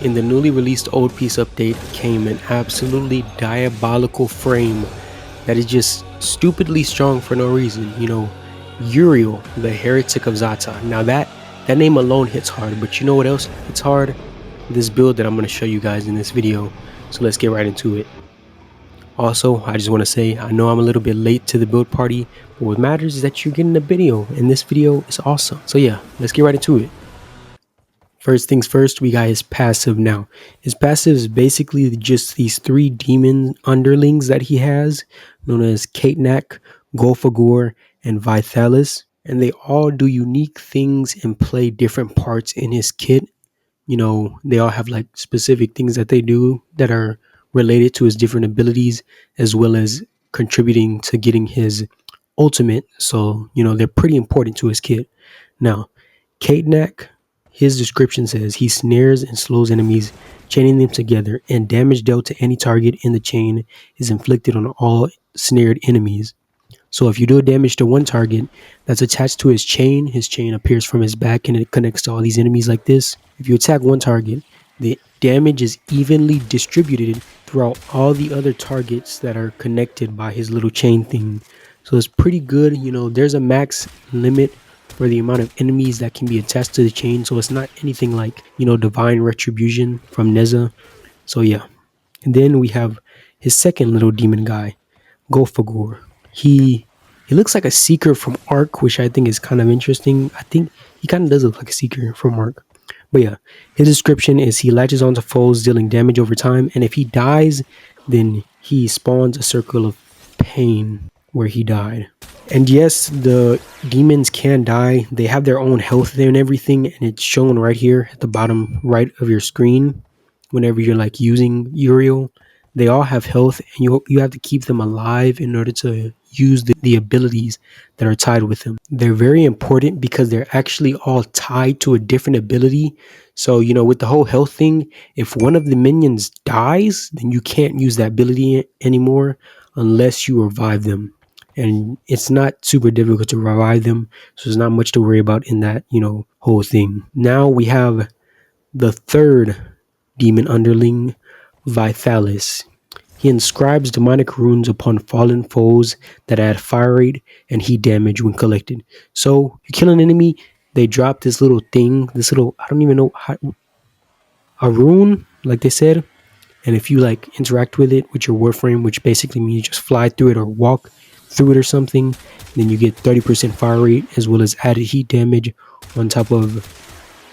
In the newly released Old Piece update came an absolutely diabolical frame that is just stupidly strong for no reason. Uriel, the Heretic of Zata. Now that name alone hits hard, but you know what else hits hard? This build that I'm going to show you guys in this video. So let's get right into it. Also, I just want to say, I know I'm a little bit late to the build party, but what matters is that you're getting a video, and this video is awesome. So yeah, let's get right into it. First things first, we got his passive now. His passive is basically just these three demon underlings that he has, known as Katenak, Golfagor, and Vithalis. And they all do unique things and play different parts in his kit. They all have like specific things that they do that are related to his different abilities, as well as contributing to getting his ultimate. So, they're pretty important to his kit. Now, Katenak, his description says he snares and slows enemies, chaining them together, and damage dealt to any target in the chain is inflicted on all snared enemies. So if you do damage to one target that's attached to his chain appears from his back and it connects to all these enemies like this. If you attack one target, the damage is evenly distributed throughout all the other targets that are connected by his little chain thing. So it's pretty good. There's a max limit for the amount of enemies that can be attached to the chain. So it's not anything like, Divine Retribution from Neza. So yeah. And then we have his second little demon guy, Golfagor. He looks like a Seeker from Ark, which I think is kind of interesting. I think he kind of does look like a Seeker from Ark. But yeah, his description is he latches onto foes, dealing damage over time, and if he dies, then he spawns a circle of pain where he died. And yes, the demons can die. They have their own health there and everything, and it's shown right here at the bottom right of your screen whenever you're like using Uriel. They all have health, and you have to keep them alive in order to use the abilities that are tied with them. They're very important because they're actually all tied to a different ability. So, with the whole health thing, if one of the minions dies, then you can't use that ability anymore unless you revive them. And it's not super difficult to revive them, so there's not much to worry about in that, whole thing. Now we have the third demon underling, Vithalis. He inscribes demonic runes upon fallen foes that add fire rate and heat damage when collected. So you kill an enemy, they drop this little thing, I don't even know how, a rune, like they said. And if you like interact with it with your Warframe, which basically means you just fly through it or walk through it or something, then you get 30% fire rate as well as added heat damage on top of,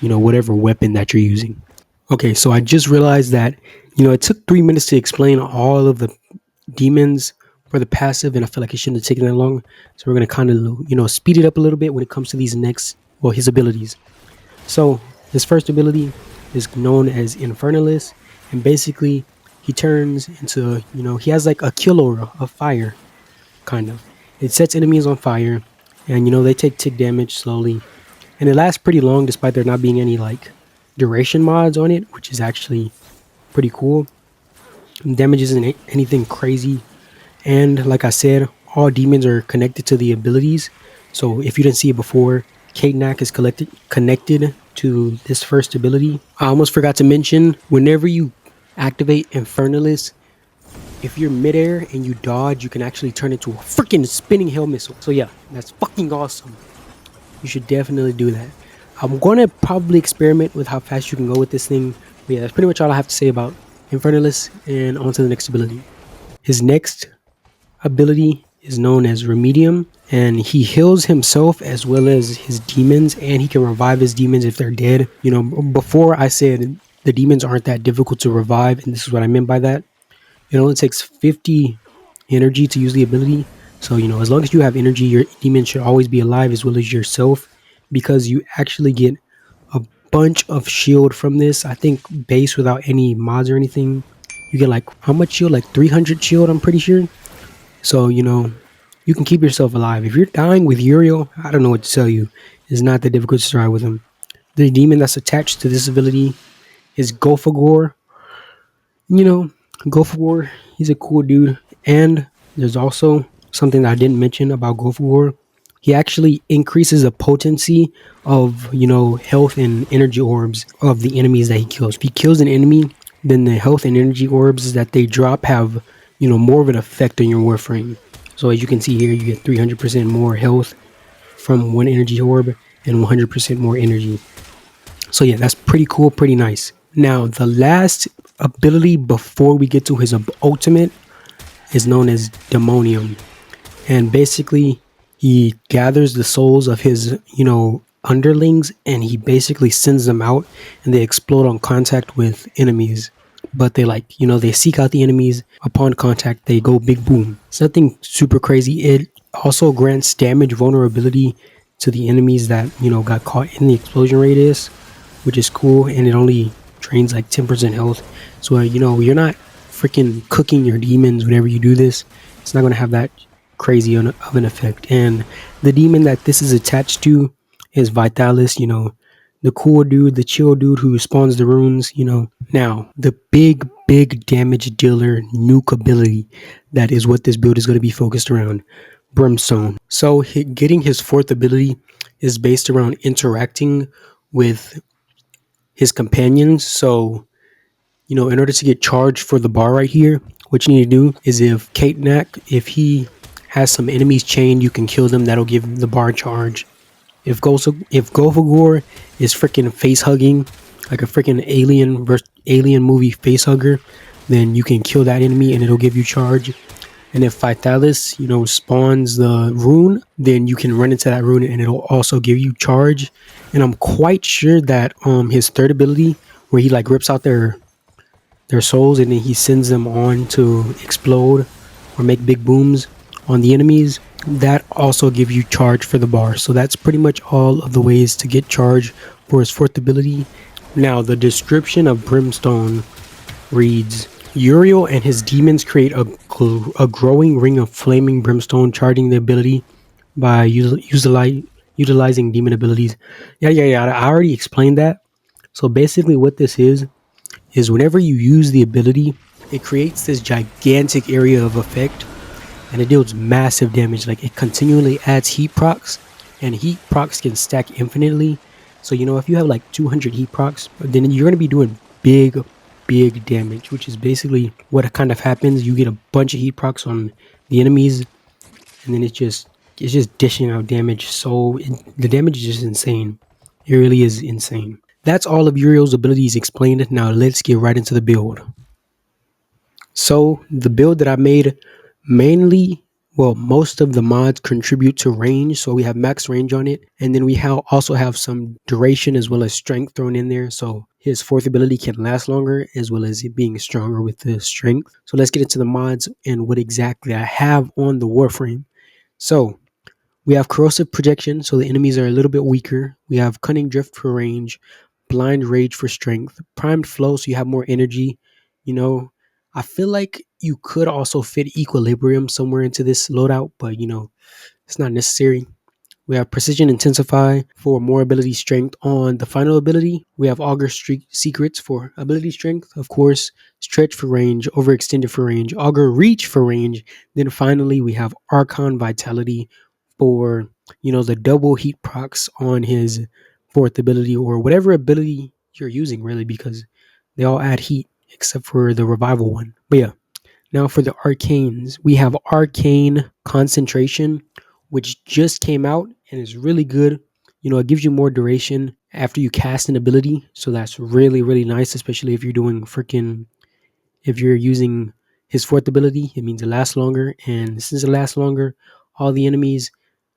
whatever weapon that you're using. Okay, so I just realized that, it took 3 minutes to explain all of the demons for the passive, and I feel like it shouldn't have taken that long. So we're going to kind of, speed it up a little bit when it comes to his abilities. So his first ability is known as Infernalis, and basically he turns into, he has like a kill aura of fire, kind of. It sets enemies on fire, and, they take tick damage slowly. And it lasts pretty long despite there not being any like duration mods on it, which is actually pretty cool. Damage isn't anything crazy, and like I said, all demons are connected to the abilities. So if you didn't see it before, Katenak is connected to this first ability. I almost forgot to mention, whenever you activate Infernalis, if you're midair and you dodge, you can actually turn into a freaking spinning hell missile. So yeah, that's fucking awesome. You should definitely do that. I'm going to probably experiment with how fast you can go with this thing. But yeah, that's pretty much all I have to say about Infernalis, and on to the next ability. His next ability is known as Remedium, and he heals himself as well as his demons, and he can revive his demons if they're dead. Before I said the demons aren't that difficult to revive, and this is what I meant by that. It only takes 50 energy to use the ability. So, as long as you have energy, your demon should always be alive as well as yourself, because you actually get a bunch of shield from this. I think base without any mods or anything, you get like, how much shield? Like 300 shield, I'm pretty sure. So, you can keep yourself alive. If you're dying with Uriel, I don't know what to tell you. It's not that difficult to try with him. The demon that's attached to this ability is Golfagor. Golfagor, he's a cool dude. And there's also something that I didn't mention about Golfagor. he actually increases the potency of, health and energy orbs of the enemies that he kills. If he kills an enemy, then the health and energy orbs that they drop have, more of an effect on your Warframe. So as you can see here, you get 300% more health from one energy orb and 100% more energy. So yeah, that's pretty cool, pretty nice. Now, the last ability before we get to his ultimate is known as Demonium. And basically, he gathers the souls of his, underlings, and he basically sends them out, and they explode on contact with enemies. But they they seek out the enemies. Upon contact, they go big boom. It's nothing super crazy. It also grants damage vulnerability to the enemies that, got caught in the explosion radius, which is cool. And it only drains like 10% health. So, you're not freaking cooking your demons whenever you do this. It's not going to have that crazy of an effect. And the demon that this is attached to is Vitalis, the cool dude, the chill dude who spawns the runes, Now, the big damage dealer nuke ability, that is what this build is going to be focused around. Brimstone. So getting his fourth ability is based around interacting with his companions. So, in order to get charged for the bar right here, what you need to do is if if he has some enemies chained, you can kill them. That'll give him the bar charge. If Golfagor is freaking face hugging, like a freaking alien movie face hugger, then you can kill that enemy and it'll give you charge. And if Vitalis, spawns the rune, then you can run into that rune and it'll also give you charge. And I'm quite sure that his third ability, where he like rips out their souls and then he sends them on to explode or make big booms on the enemies, that also gives you charge for the bar. So that's pretty much all of the ways to get charge for his fourth ability. Now, the description of Brimstone reads: Uriel and his demons create a growing ring of flaming brimstone, charging the ability by utilizing demon abilities. Yeah. I already explained that. So basically what this is whenever you use the ability, it creates this gigantic area of effect and it deals massive damage. Like, it continually adds heat procs, and heat procs can stack infinitely. So, if you have like 200 heat procs, then you're going to be doing big damage, which is basically what kind of happens. You get a bunch of heat procs on the enemies, and then it's just dishing out damage. So the damage is just insane. It really is insane. That's all of Uriel's abilities explained. Now let's get right into the build. So the build that I made, most of the mods contribute to range. So we have max range on it. And then we also have some duration as well as strength thrown in there. So his fourth ability can last longer, as well as it being stronger with the strength. So let's get into the mods and what exactly I have on the Warframe. So we have corrosive projection, so the enemies are a little bit weaker. We have cunning drift for range, blind rage for strength, primed flow, so you have more energy. I feel like you could also fit equilibrium somewhere into this loadout, but it's not necessary. We have Precision Intensify for more ability strength on the final ability. We have Augur Secrets for ability strength, of course, Stretch for range, Overextended for range, Augur Reach for range. Then finally, we have Archon Vitality for, the double heat procs on his fourth ability, or whatever ability you're using, really, because they all add heat except for the revival one. But yeah, now for the arcanes, we have Arcane Concentration, which just came out and is really good. It gives you more duration after you cast an ability. So that's really, really nice, especially if if you're using his fourth ability, it means it lasts longer. And since it lasts longer, all the enemies,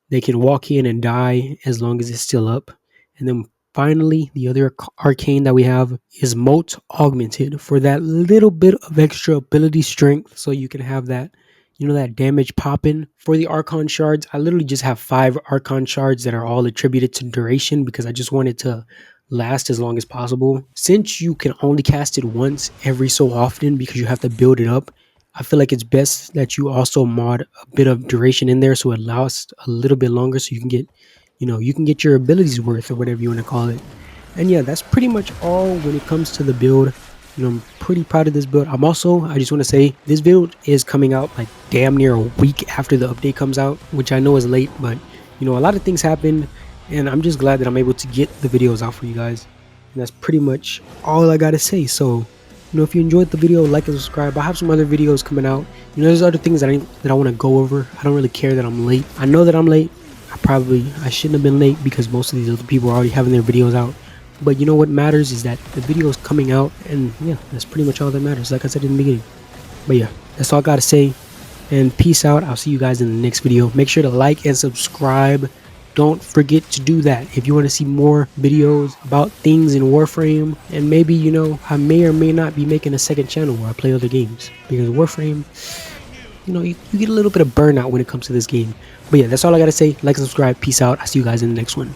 they can walk in and die as long as it's still up. And then finally, the other arcane that we have is Moat Augmented for that little bit of extra ability strength, so you can have that, that damage popping. For the Archon shards, I literally just have 5 Archon shards that are all attributed to duration because I just want it to last as long as possible. Since you can only cast it once every so often because you have to build it up, I feel like it's best that you also mod a bit of duration in there so it lasts a little bit longer, so you can get, your abilities worth, or whatever you want to call it. And yeah, that's pretty much all when it comes to the build. I'm pretty proud of this build. I just want to say, this build is coming out like damn near a week after the update comes out, which I know is late, but A lot of things happened, and I'm just glad that I'm able to get the videos out for you guys. And that's pretty much all I gotta say. So, if you enjoyed the video, like and subscribe. I have some other videos coming out. There's other things that I want to go over. I don't really care that I'm late. I know that I'm late. I shouldn't have been late because most of these other people are already having their videos out. But what matters is that the video is coming out, and yeah, that's pretty much all that matters. Like I said in the beginning. But yeah, that's all I gotta say. And peace out. I'll see you guys in the next video. Make sure to like and subscribe. Don't forget to do that if you want to see more videos about things in Warframe. And maybe, I may or may not be making a second channel where I play other games. Because Warframe, you get a little bit of burnout when it comes to this game. But yeah, that's all I got to say. Like and subscribe. Peace out. I'll see you guys in the next one.